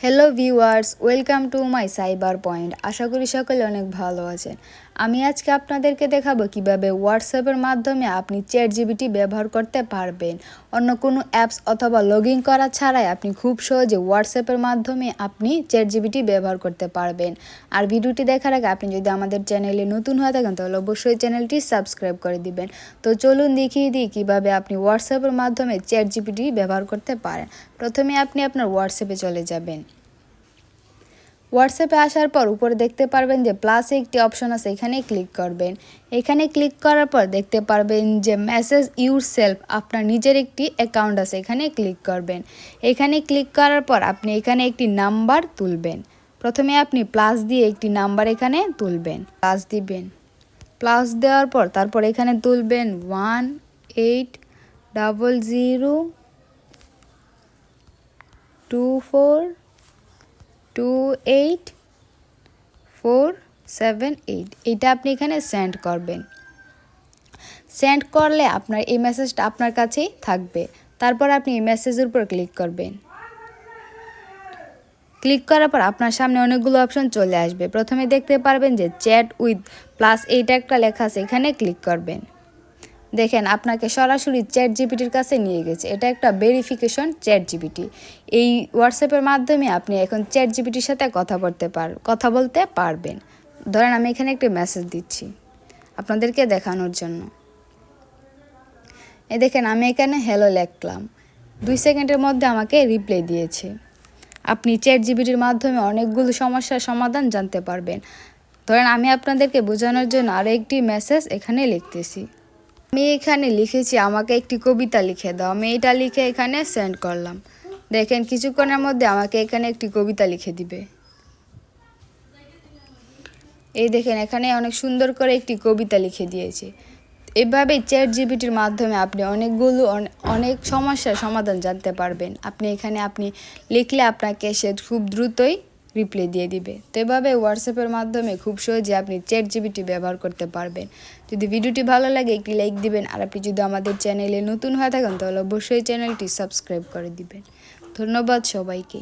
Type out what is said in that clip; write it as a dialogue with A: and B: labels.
A: Hello viewers, welcome to my cyber point. আশা করি সকলে অনেক ভালো আছেন। আমি আজকে আপনাদেরকে দেখাবো কিভাবে হোয়াটসঅ্যাপের মাধ্যমে আপনি চ্যাটজিপিটি ব্যবহার করতে পারবেন। অন্য কোনো অ্যাপস অথবা লগ ইন করা ছাড়াই আপনি খুব সহজে হোয়াটসঅ্যাপের মাধ্যমে আপনি চ্যাটজিপিটি ব্যবহার করতে পারবেন। আর ভিডিওটি দেখার আগে আপনি যদি আমাদের চ্যানেলে নতুন হয়ে থাকেন তাহলে অবশ্যই চ্যানেলটি সাবস্ক্রাইব করে দিবেন। তো চলুন দেখিয়ে দিই কীভাবে আপনি হোয়াটসঅ্যাপের মাধ্যমে চ্যাটজিপিটি ব্যবহার করতে পারেন। প্রথমে আপনি আপনার হোয়াটসঅ্যাপে চলে যাবেন। হোয়াটসঅ্যাপে আসার পর উপরে দেখতে পারবেন যে প্লাসে একটি অপশন আছে, এখানে ক্লিক করবেন। এখানে ক্লিক করার পর দেখতে পারবেন যে মেসেজ ইউর সেলফ, আপনার নিজের একটি অ্যাকাউন্ট আছে, এখানে ক্লিক করবেন। এখানে ক্লিক করার পর আপনি এখানে একটি নাম্বার তুলবেন। প্রথমে আপনি প্লাস দিয়ে একটি নাম্বার এখানে তুলবেন, প্লাস দিবেন। প্লাস দেওয়ার পর তারপর এখানে তুলবেন 1800242878। এইটা আপনি এখানে সেন্ড করবেন। সেন্ড করলে আপনার এই মেসেজটা আপনার কাছেই থাকবে। তারপর আপনি এই মেসেজের উপর ক্লিক করবেন। ক্লিক করার পর আপনার সামনে অনেকগুলো অপশন চলে আসবে। প্রথমে দেখতে পারবেন যে চ্যাট উইথ প্লাস এইটা একটা লেখা আছে, এখানে ক্লিক করবেন। দেখেন আপনাকে সরাসরি চ্যাটজিপিটির কাছে নিয়ে গেছে। এটা একটা ভেরিফিকেশন চ্যাটজিপিটি। এই হোয়াটসঅ্যাপের মাধ্যমে আপনি এখন চ্যাটজিপিটির সাথে কথা বলতে পারবেন। ধরেন আমি এখানে একটি মেসেজ দিচ্ছি আপনাদেরকে দেখানোর জন্য। এই দেখেন আমি এখানে হ্যালো লিখলাম, 2 সেকেন্ডের মধ্যে আমাকে রিপ্লাই দিয়েছে। আপনি চ্যাটজিপিটির মাধ্যমে অনেকগুলো সমস্যার সমাধান জানতে পারবেন। ধরেন আমি আপনাদেরকে বোঝানোর জন্য আরও একটি মেসেজ এখানে লিখতেছি। আমি এখানে লিখেছি আমাকে একটি কবিতা লিখে দাও। আমি এটা লিখে এখানে সেন্ড করলাম। দেখেন কিছুক্ষণের মধ্যে আমাকে এখানে একটি কবিতা লিখে দিবে। এই দেখেন এখানে অনেক সুন্দর করে একটি কবিতা লিখে দিয়েছে। এভাবে চ্যাটজিপিটির মাধ্যমে আপনি অনেক সমস্যার সমাধান জানতে পারবেন। আপনি লিখলে আপনাকে সে খুব দ্রুতই রিপ্লাই দিয়ে দিবে। তো এভাবে হোয়াটসঅ্যাপের মাধ্যমে খুব সহজে আপনি চ্যাটজিপিটি ব্যবহার করতে পারবেন। যদি ভিডিওটি ভালো লাগে একটি লাইক দিবেন। আর আপনি যদি আমাদের চ্যানেলে নতুন হয়ে থাকেন তাহলে অবশ্যই চ্যানেলটি সাবস্ক্রাইব করে দিবেন। ধন্যবাদ সবাইকে।